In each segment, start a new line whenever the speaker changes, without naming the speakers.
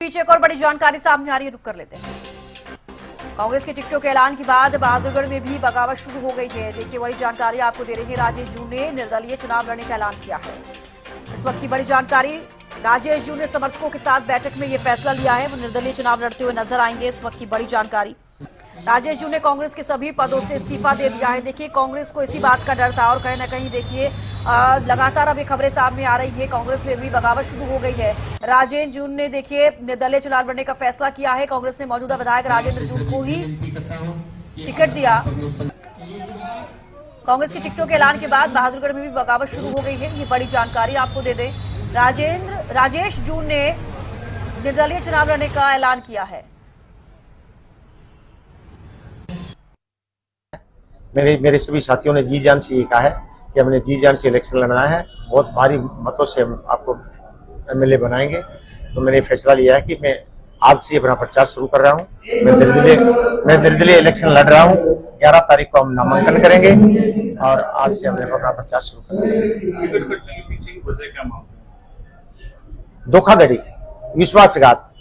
बीच एक और बड़ी जानकारी सामने आ रही है, रुक कर लेते हैं। कांग्रेस के टिकटों के ऐलान के बाद बहादुरगढ़ में भी बगावत शुरू हो गई है। देखिए, बड़ी जानकारी आपको दे रही है। राजेश जून ने निर्दलीय चुनाव लड़ने का ऐलान किया है। इस वक्त की बड़ी जानकारी, राजेश जून ने समर्थकों के साथ बैठक में यह फैसला लिया है, वो निर्दलीय चुनाव लड़ते हुए नजर आएंगे। इस वक्त की बड़ी जानकारी, राजेश जून ने कांग्रेस के सभी पदों से इस्तीफा दे दिया है। देखिए, कांग्रेस को इसी बात का डर था और कहीं ना कहीं देखिए लगातार अब ये खबरें सामने आ रही है, कांग्रेस में भी बगावत शुरू हो गई है। राजेश जून ने देखिए निर्दलीय चुनाव लड़ने का फैसला किया है। कांग्रेस ने मौजूदा विधायक राजेंद्र जून को ही टिकट दिया। कांग्रेस के टिकटों के ऐलान के बाद बहादुरगढ़ में भी बगावत शुरू हो गई है। ये बड़ी जानकारी आपको दे दें, राजेश जून ने निर्दलीय चुनाव लड़ने का ऐलान किया है।
मेरे सभी साथियों ने जी जान से ये कहा है कि हमने जी जान से इलेक्शन लड़ना है, बहुत भारी मतों से हम आपको एमएलए बनाएंगे। तो मैंने फैसला लिया है कि मैं आज से अपना प्रचार शुरू कर रहा हूँ। मैं निर्दलीय इलेक्शन लड़ रहा हूँ। 11 तारीख को हम नामांकन करेंगे और आज से हमने अपना प्रचार शुरू कर दिया। धोखाधड़ी, विश्वासघात,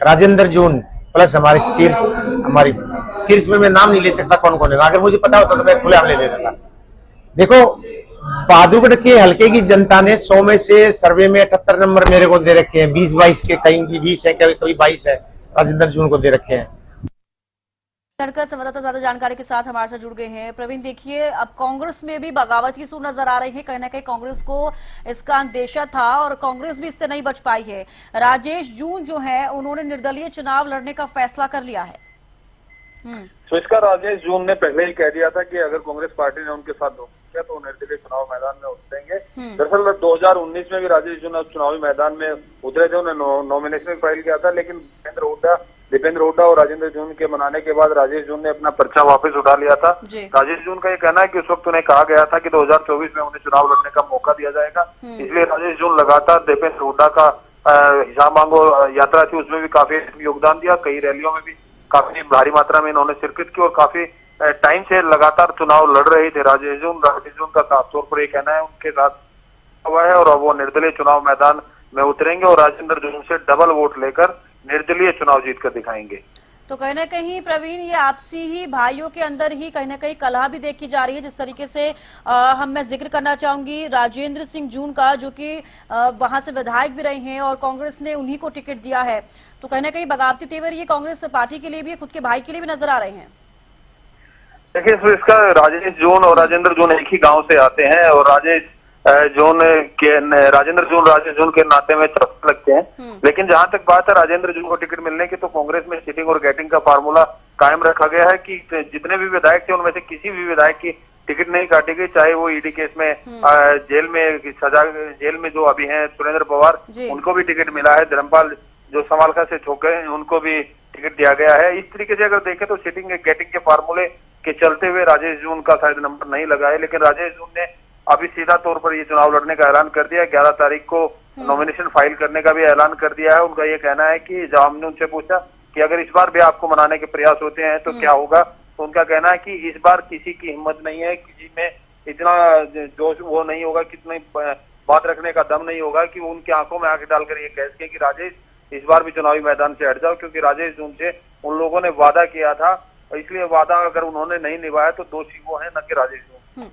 राजेंद्र जून प्लस हमारी शीर्ष में मैं नाम नहीं ले सकता कौन कौन है। अगर मुझे पता होता तो मैं खुलेआम ले लेता था। देखो, बहादुरगढ़ के हल्के की जनता ने 100 में से सर्वे में 78 नंबर मेरे को दे रखे हैं। 20-22 के, कहीं 20 है, कभी 22 है, राजेंद्र जून को दे रखे हैं।
संवाददाता ज्यादा जानकारी के साथ हमारे साथ जुड़ गए हैं। प्रवीण, देखिए, अब कांग्रेस में भी बगावत की सूर नजर आ रही है। कहीं ना कहीं कांग्रेस को इसका अंदेशा था और कांग्रेस भी इससे नहीं बच पाई है। राजेश जून जो है, उन्होंने निर्दलीय चुनाव लड़ने का फैसला कर लिया है।
तो इसका राजेश जून ने पहले ही कह दिया था कि अगर कांग्रेस पार्टी ने उनके साथ धोखा किया तो वो निर्दलीय चुनाव मैदान में उतरेंगे। दरअसल 2019 में भी राजेश जून चुनावी मैदान में उतरे थे। उन्होंने नॉमिनेशन फाइल किया था, लेकिन दीपेंद्र हुड्डा और राजेंद्र जून के मनाने के बाद राजेश जून ने अपना पर्चा वापस उठा लिया था। राजेश जून का ये कहना है कि उस वक्त उन्हें कहा गया था कि 2024 में उन्हें चुनाव लड़ने का मौका दिया जाएगा। इसलिए राजेश जून लगातार दीपेंद्र हुड्डा का हिसाब मांगो यात्रा थी, उसमें भी काफी योगदान दिया। कई रैलियों में भी काफी भारी मात्रा में इन्होंने शिरकत की और काफी टाइम से लगातार चुनाव लड़ रहे थे राजेश जून का साफ तौर पर ये कहना है उनके साथ हुआ है और वो निर्दलीय चुनाव मैदान में उतरेंगे और राजेंद्र जून से डबल वोट लेकर निर्दलीय चुनाव जीत कर दिखाएंगे।
तो कहीं ना कहीं प्रवीण, ये आपसी ही भाइयों के अंदर ही कहीं ना कहीं कलह भी देखी जा रही है। जिस तरीके से मैं जिक्र करना चाहूंगी राजेंद्र सिंह जून का, जो कि वहां से विधायक भी रहे हैं और कांग्रेस ने उन्हीं को टिकट दिया है। तो कहीं ना कहीं बगावती तेवर ये कांग्रेस पार्टी के लिए भी, खुद के भाई के लिए भी नजर आ रहे हैं।
देखिए, इसका राजेश जून और राजेंद्र जून एक ही गांव से आते हैं और राजेश जून के नाते में चौथे लगते हैं। लेकिन जहां तक बात है राजेंद्र जून को टिकट मिलने की, तो कांग्रेस में सीटिंग और गेटिंग का फार्मूला कायम रखा गया है कि जितने भी विधायक थे उनमें से किसी भी विधायक की टिकट नहीं काटी गई, चाहे वो ईडी केस में जेल में जो अभी हैं सुरेंद्र पवार, उनको भी टिकट मिला है। धर्मपाल जो समालखा से छोड़ गए उनको भी टिकट दिया गया है। इस तरीके से अगर देखें तो सीटिंग गेटिंग के फार्मूले के चलते हुए राजेश जून का शायद नंबर नहीं लगा है, लेकिन राजेश जून ने अभी सीधा तौर पर ये चुनाव लड़ने का ऐलान कर दिया है। 11 तारीख को नॉमिनेशन फाइल करने का भी ऐलान कर दिया है। उनका ये कहना है कि जब हमने उनसे पूछा कि अगर इस बार भी आपको मनाने के प्रयास होते हैं तो क्या होगा, तो उनका कहना है कि इस बार किसी की हिम्मत नहीं है, किसी में इतना जोश वो नहीं होगा, कितनी बात रखने का दम नहीं होगा कि वो उनकी आंखों में आंखें डालकर ये कह सके कि राजेश इस बार भी चुनावी मैदान से हट जाओ, क्योंकि राजेश जून से उन लोगों ने वादा किया था। इसलिए वादा अगर उन्होंने नहीं निभाया तो दोषी वो है, न कि राजेश जून।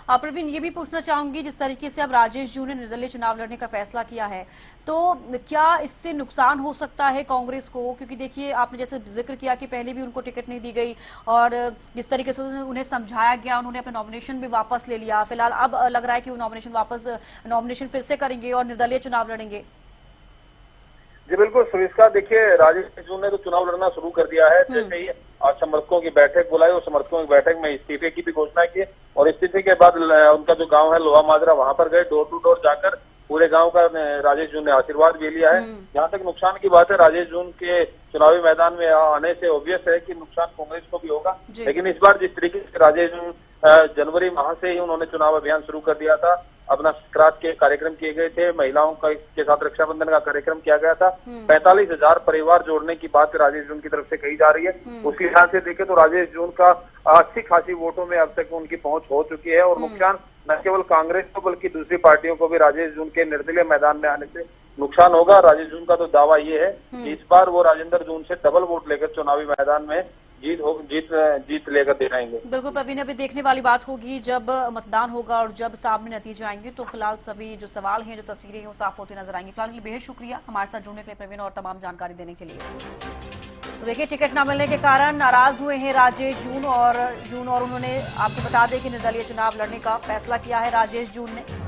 प्रवीण, ये भी पूछना चाहूंगी, जिस तरीके से अब राजेश जून ने निर्दलीय चुनाव लड़ने का फैसला किया है, तो क्या इससे नुकसान हो सकता है कांग्रेस को? क्योंकि देखिए, आपने जैसे जिक्र किया कि पहले भी उनको टिकट नहीं दी गई और जिस तरीके से उन्हें समझाया गया, उन्होंने अपना नॉमिनेशन भी वापस ले लिया। फिलहाल अब लग रहा है कि वो नॉमिनेशन फिर से करेंगे और निर्दलीय चुनाव लड़ेंगे।
जी बिल्कुल सुविस्का, देखिए राजेश जून ने तो चुनाव लड़ना शुरू कर दिया है। जैसे ही आज समर्थकों की बैठक बुलाई और समर्थकों की बैठक में इस्तीफे की भी घोषणा की और इस्तीफे के बाद उनका जो गांव है लोहा माजरा, वहां पर गए, डोर टू डोर जाकर पूरे गांव का राजेश जून ने आशीर्वाद भी लिया है। जहां तक नुकसान की बात है, राजेश जून के चुनावी मैदान में आने से ऑब्वियस है कि नुकसान कांग्रेस को भी होगा। लेकिन इस बार जिस तरीके से राजेश जून जनवरी माह से ही उन्होंने चुनाव अभियान शुरू कर दिया था, अपना सक्रात के कार्यक्रम किए गए थे, महिलाओं के साथ रक्षाबंधन का कार्यक्रम किया गया था, 45,000 परिवार जोड़ने की बात राजेश जून की तरफ से कही जा रही है। उसके लिहाज से देखें तो राजेश जून का अच्छी खासी वोटों में अब तक उनकी पहुंच हो चुकी है और नुकसान न केवल कांग्रेस को बल्कि दूसरी पार्टियों को भी राजेश जून के निर्दलीय मैदान में आने से नुकसान होगा। राजेश जून का तो दावा ये है कि इस बार वो राजेंद्र जून से डबल वोट लेकर चुनावी मैदान में जीत लेकर दिखाएंगे।
बिल्कुल प्रवीण, अभी देखने वाली बात होगी जब मतदान होगा और जब सामने नतीजे आएंगे तो फिलहाल सभी जो सवाल हैं, जो तस्वीरें हैं वो साफ होती नजर आएंगी। फिलहाल के लिए बेहद शुक्रिया हमारे साथ जुड़ने के लिए प्रवीण और तमाम जानकारी देने के लिए। तो देखिए, टिकट न मिलने के कारण नाराज हुए हैं राजेश जून और उन्होंने आपको बता दें कि निर्दलीय चुनाव लड़ने का फैसला किया है राजेश जून ने।